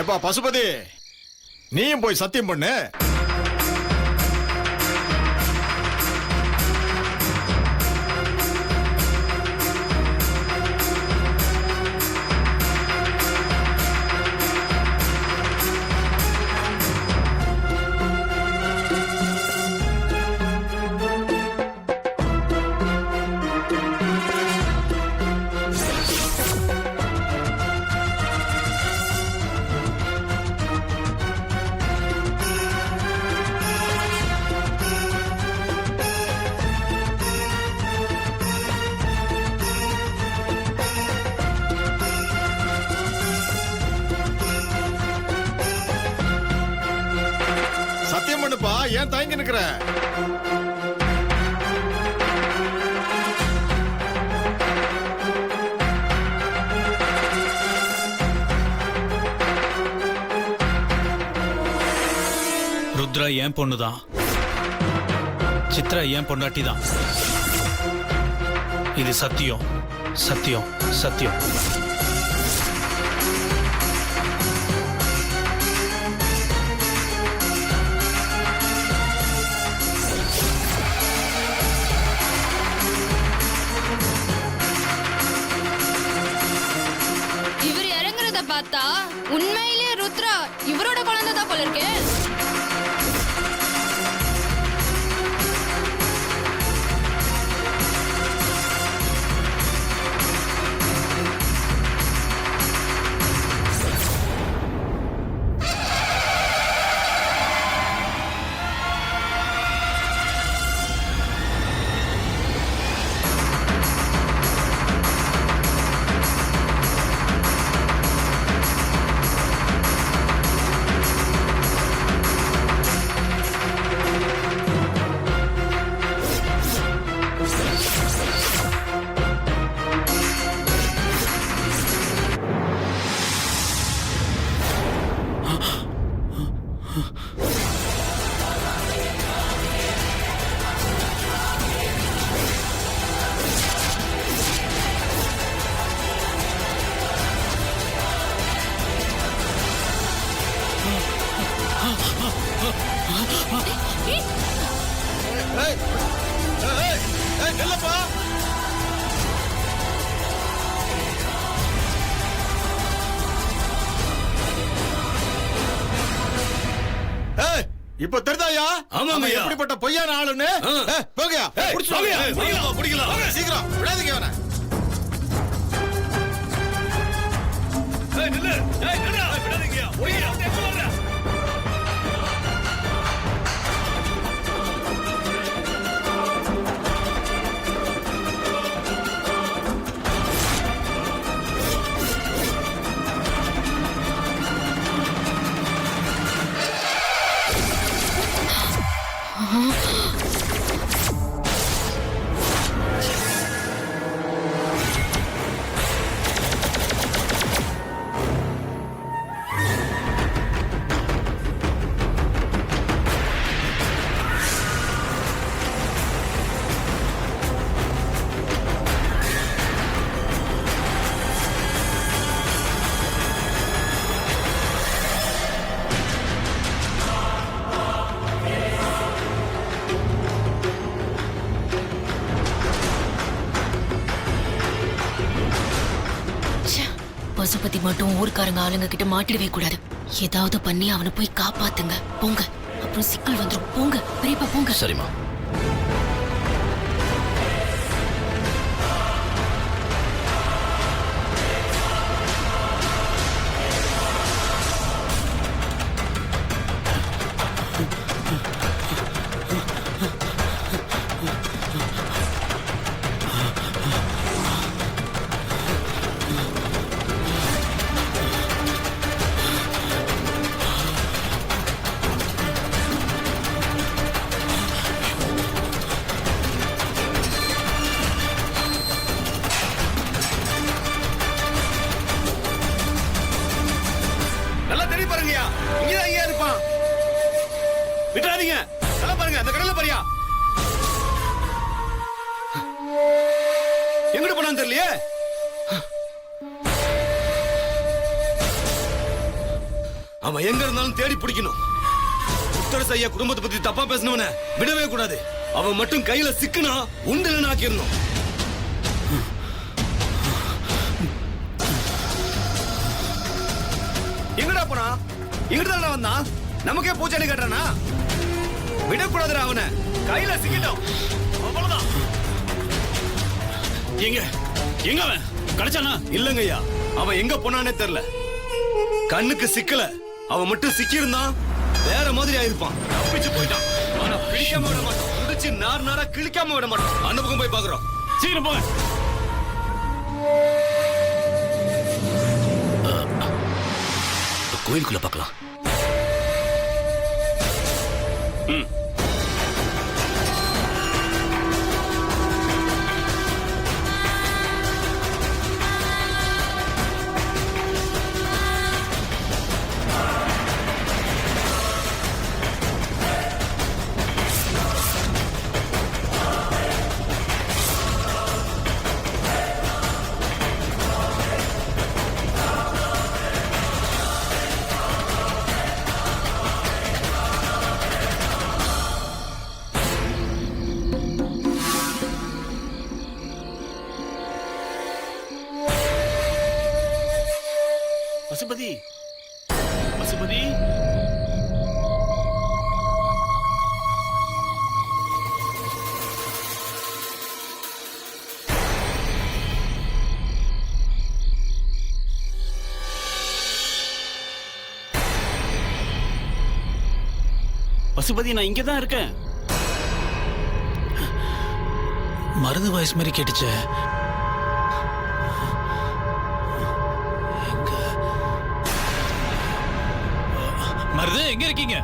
ஏப்பா பசுபதி, நீயும் போய் சத்தியம் பண்ணு. சத்தியம் பண்ணுப்பா, ஏன் தயங்கி நிக்கிற? ருத்ரா ஏன் பொண்ணுதான், சித்ரா ஏன் பொண்டாட்டி தான். இது சத்தியம், சத்தியம், சத்தியம். இவர் இறங்குறத பார்த்தா உண்மையிலேயே ருத்ரா இவரோட குழந்தை தான் போல இருக்கு. இல்லப்பா, இப்ப தெரிதாயா எப்படிப்பட்ட பொய்யான ஆளுன்னு? போகயா, சீக்கிரம் விடாதீங்க அவனை. பசுபதி மட்டும் ஊர்க்காரங்க ஆளுங்க கிட்ட மாட்டிடவே கூடாது. ஏதாவது பண்ணி அவனை போய் காப்பாத்துங்க. போங்க, அப்புறம் சிக்கல் வந்துடும். போங்க பெரியப்பா, போங்க. சரிம்மா. விட்டுறாதீங்க. நல்லா பாருங்க, அந்த கடல்ல பாரியா. எங்கட போனான்னு தெரியலையே. அவன் எங்க இருந்தாலும் தேடி பிடிக்கணும். உத்தரசு ஐயா குடும்பத்தை பத்தி தப்பா பேசினவன விடவே கூடாது. அவன் மட்டும் கையில சிக்குனா உண்டு ஆக்கிடணும். எங்கடா போனா? இங்கிட்டு வந்தான். நமக்கே பூஜை கட்டுறானா? விடக்கூடாதுடா அவனை. கையில சிக்கிட்டோம். அவ்வளவுதான். எங்க அவன் கிடைச்சானா? இல்லங்க ஐயா, அவன் எங்க போனானே தெரியல. கண்ணுக்கு சிக்கல. அவன் மட்டும் சிக்கி இருந்தான் வேற மாதிரி ஆயிருப்பான். தப்பிச்சு போயிட்டான். ஆனா பிடிக்காம விட மாட்டான். முடிச்சு நார் நாரா கிழிக்காம விட மாட்டான். அந்த பக்கம் போய் பாக்குறோம். சீக்கிரம் போங்க. கோயிலுக்குள்ள பார்க்கலாம். பசுபதி, பசுபதி. பசுபதி, நான் இங்கதான் இருக்கேன். மருது வாய்ஸ் மாதிரி கேட்டுச்சே. மருது, எங்க இருக்கீங்க?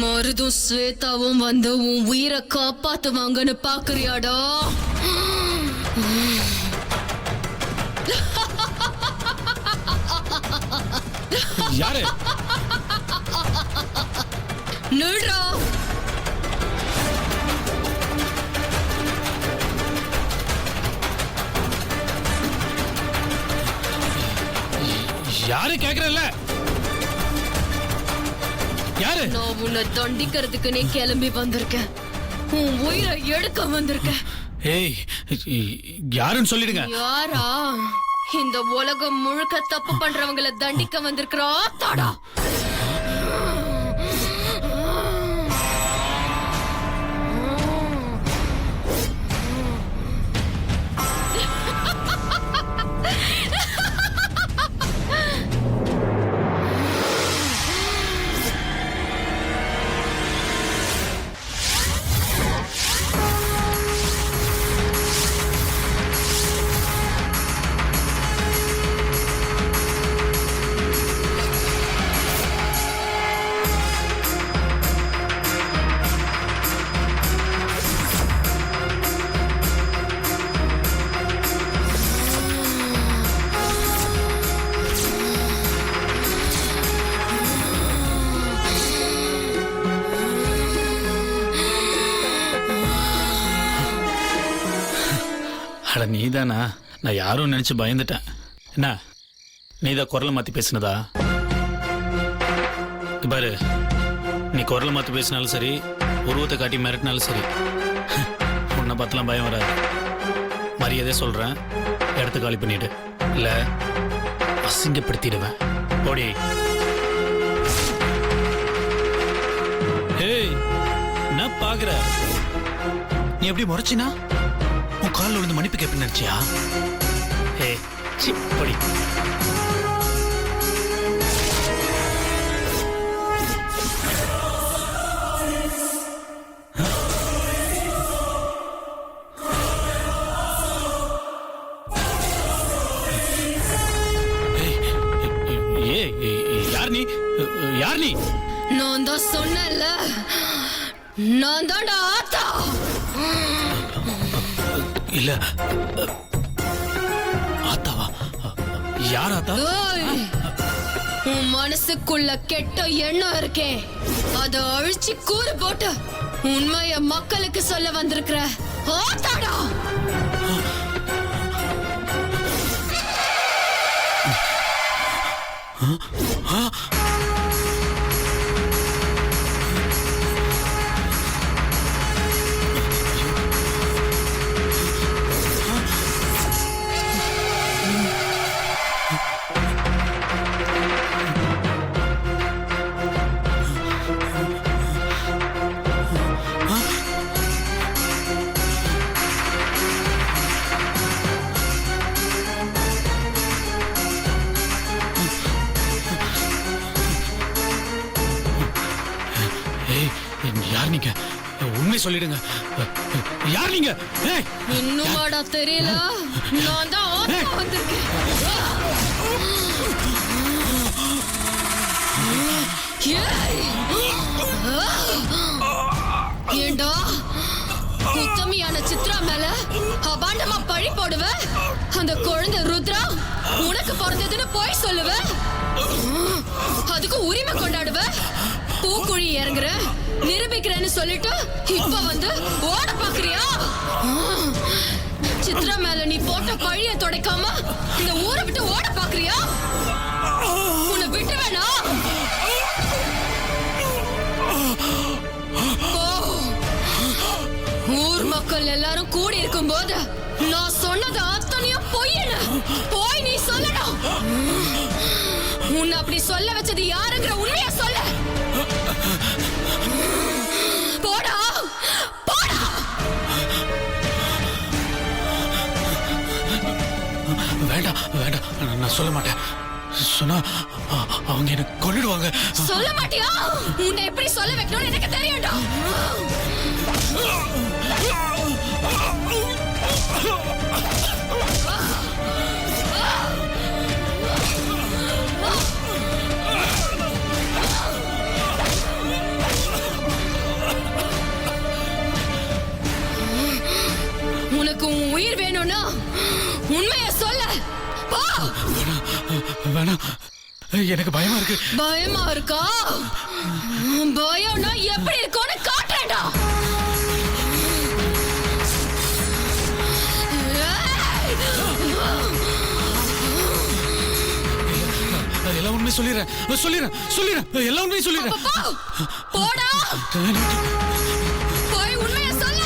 மருதும் ஸ்வேதாவும் வந்து உன் உயிரை காப்பாத்துவாங்கன்னு பாக்குறியாடா? யாரு? நில்றா. யாரு கேக்குறல்ல? யாரு? நான் உன்னை தண்டிக்கிறதுக்குன்னே கிளம்பி வந்திருக்கேன். உன் உயிரை எடுக்க வந்திருக்கேன். ஏய், யாருன்னு சொல்லிடுங்க. யாரா? இந்த உலகம் முழுக்க தப்பு பண்றவங்களை தண்டிக்க வந்திருக்கிறா தாடா. அட நீதானா? நான் யாரும் நினைச்சு பயந்துட்டேன். என்ன, நீதான் குரலை மாத்தி பேசினதா? பாரு, நீ குரலை மாத்தி பேசினாலும் சரி, உருவத்தை காட்டி மிரட்டினாலும் சரி, உன்னை பார்த்துலாம் பயம் வராது. மரியாதை சொல்றேன், இடத்த காலி பண்ணிடு, இல்ல அசிங்கப்படுத்திடுவேன். ஓடி. ஏய், என்ன பாக்குற? நீ எப்படி முறைச்சினா உன் காலில் விழுந்து மன்னிப்பு கேட்பேன்னு நினைச்சியா? ஏய், சி, போடி. யார் நீ? நான் தான் சொன்னேன்ல, நான் தான்டா ஆத்தா. இல்ல ஆத்தாவா? யார் ஆத்தா? ஏய், உன் மனசுக்குள்ள கெட்ட எண்ணம் இருக்கே அத அழிச்சு கூறு போட்டு உண்மைய மக்களுக்கு சொல்ல வந்திருக்கிற ஆத்தாடா. ஏய், யார் நீங்க? உண்மை சொல்லிடுங்க. யார் நீங்க? ஏய், இன்னுமாடா தெரியல? நான் தான் ஆத்தா வந்திருக்கேன். ஏய்! ஏண்டா உத்தமியான சித்ரா மேல அபாண்டமா பழி போடுவ? அந்த குழந்தை ருத்ரா உனக்கு பிறந்ததுன்னு போய் சொல்லுவ? அதுக்கு உரிமை கொண்டாடுவ? பூக்குழி இறங்குற நிரூபிக்கிறேன்னு சொல்லிட்டு இப்ப வந்து ஓட பாக்குறியா? சித்ரா மேல நீ போட்ட பழிய துடைக்காம இந்த ஊரை விட்டு ஓட பாக்குறியா? உன்னை விட்டு வேணா? ஊர் மக்கள் எல்லாரும் கூடி இருக்கும் போது நான் சொன்னது அத்தனையும் பொய்யல. போய் நீ சொல்லணும். உன்னை அப்படி சொல்ல வச்சது யாருங்கிற உண்மைய சொல்ல. போடா போடா. வேண்டாம் வேண்டாம், நான் சொல்ல மாட்டேன். சொன்னா அவங்க எனக்கு கொன்னுடுவாங்க. சொல்ல மாட்டியா? உன்னை எப்படி சொல்ல வைக்கணும்னு எனக்கு தெரியும்டா. உனக்கு உன் உயிர் வேணும்னா உண்மைய சொல்ல. போ. வேணாம், எனக்கு பயமா இருக்கு. பயமா இருக்கா? பயம்னா எப்படி இருக்கும்னு காட்டுறேன்டா. எல்லாம் உண்மை சொல்லிடுறேன் சொல்லிடுறேன் சொல்லிடுறேன் எல்லாம் உண்மை சொல்லிடுறேன். அப்ப போ. போடா. போய் உண்மைய சொல்ல.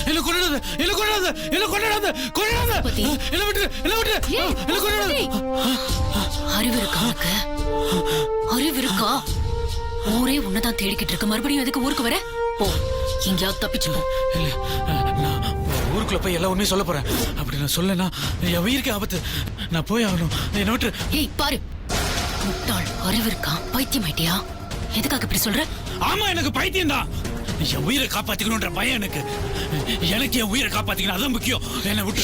என்ன கொண்டாத என்ன கொண்டாத என்ன கொண்டாத கொண்டாத என்ன விட்டு என்ன விட்டு என்ன கொண்டாத. அறிவு இருக்கா உனக்கு? அறிவு இருக்கா? ஊரே உன்னதான் தேடிக்கிட்டு இருக்கு. மறுபடியும் எதுக்கு ஊருக்கு வர? போ, எங்கேயாவது தப்பிச்சு போ. இல்ல, நான் ஊருக்குள்ள போய் எல்லாம் உண்மையை சொல்ல போறேன். அப்படி நான் சொல்லனா என் உயிருக்கு ஆபத்து. நான் போய் ஆகணும். என்ன விட்டு. ஏய் பாரு, முட்டாள். அறிவு இருக்கா? பைத்தியம் ஆயிட்டியா? எதுக்காக இப்படி சொல்ற? ஆமா, எனக்கு பைத்தியம் தான். என் உயிரை காப்பாத்திக்கணும்ன்ற பயம் எனக்கு. எனக்கு என் உயிரை காப்பாத்திக்கணும், அதான் முக்கியம். என்ன விட்டு.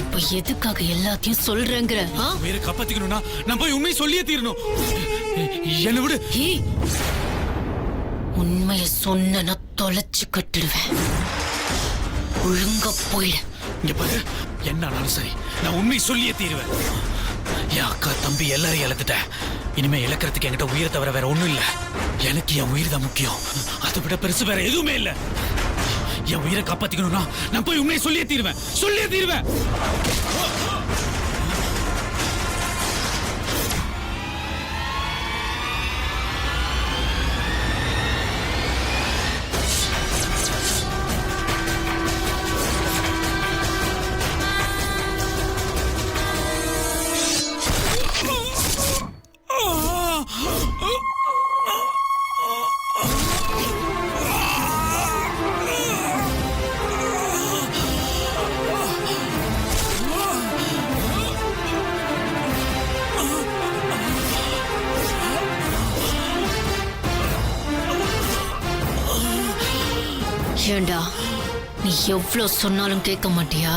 இப்ப எதுக்காக எல்லாத்தையும் சொல்றேங்கிற? உயிரை காப்பாத்திக்கணும்னா நான் போய் உண்மையை சொல்லியே தீரணும். என்ன விடு. உண்மைய சொன்ன தொலைச்சு கட்டிடுவேன். ஒழுங்கா போயிடு. இங்க பாரு, என்ன ஆனாலும் சரி நான் உண்மை சொல்லியே தீருவேன். என் அக்கா தம்பி எல்லாரையும் இழந்துட்டேன். இனிமே இழக்கிறதுக்கு என்கிட்ட உயிரை தவிர வேற ஒண்ணும் இல்ல. எனக்கு என் உயிர் தான் முக்கியம். அதை விட பெருசு வேற எதுவுமே இல்ல. என் உயிரை காப்பாத்திக்கணும்னா நான் போய் உண்மையை சொல்லியே தீருவேன். சொல்லியே தீருவேன். நீ எவ்வளவு சொன்னாலும் கேட்க மாட்டியா?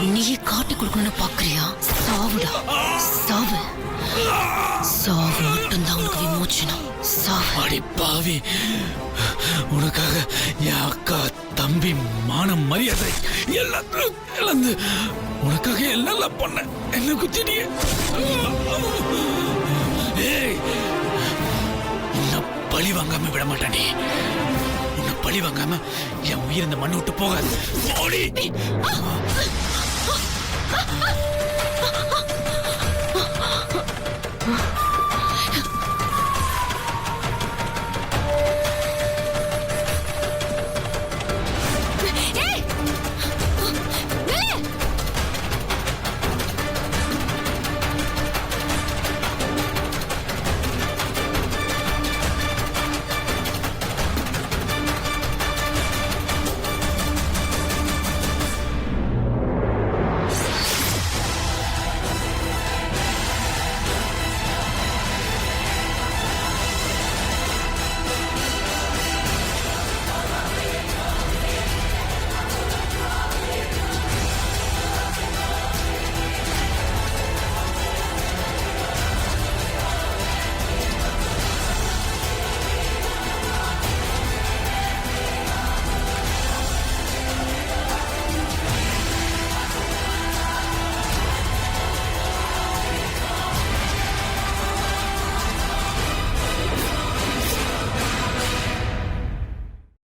என்னையே காட்டி கொடுக்கணும்னு பாக்குறியா? சாவுடா, சாவு. சாவு மட்டும்தான் உனக்கு விமோச்சனம். சாவு. அடி பாவி, உனக்காக என் அக்கா தம்பி மானம் மரியாதை எல்லாத்தையும் இழந்து உனக்காக எல்லாம் பண்ண என்ன குத்தினிய. ஏய், உன்னை பழி வாங்காம விட மாட்டானே. உன்னை பழி வாங்காம என் உயிர் இந்த மண்ணை விட்டு போகாது. ஓடி.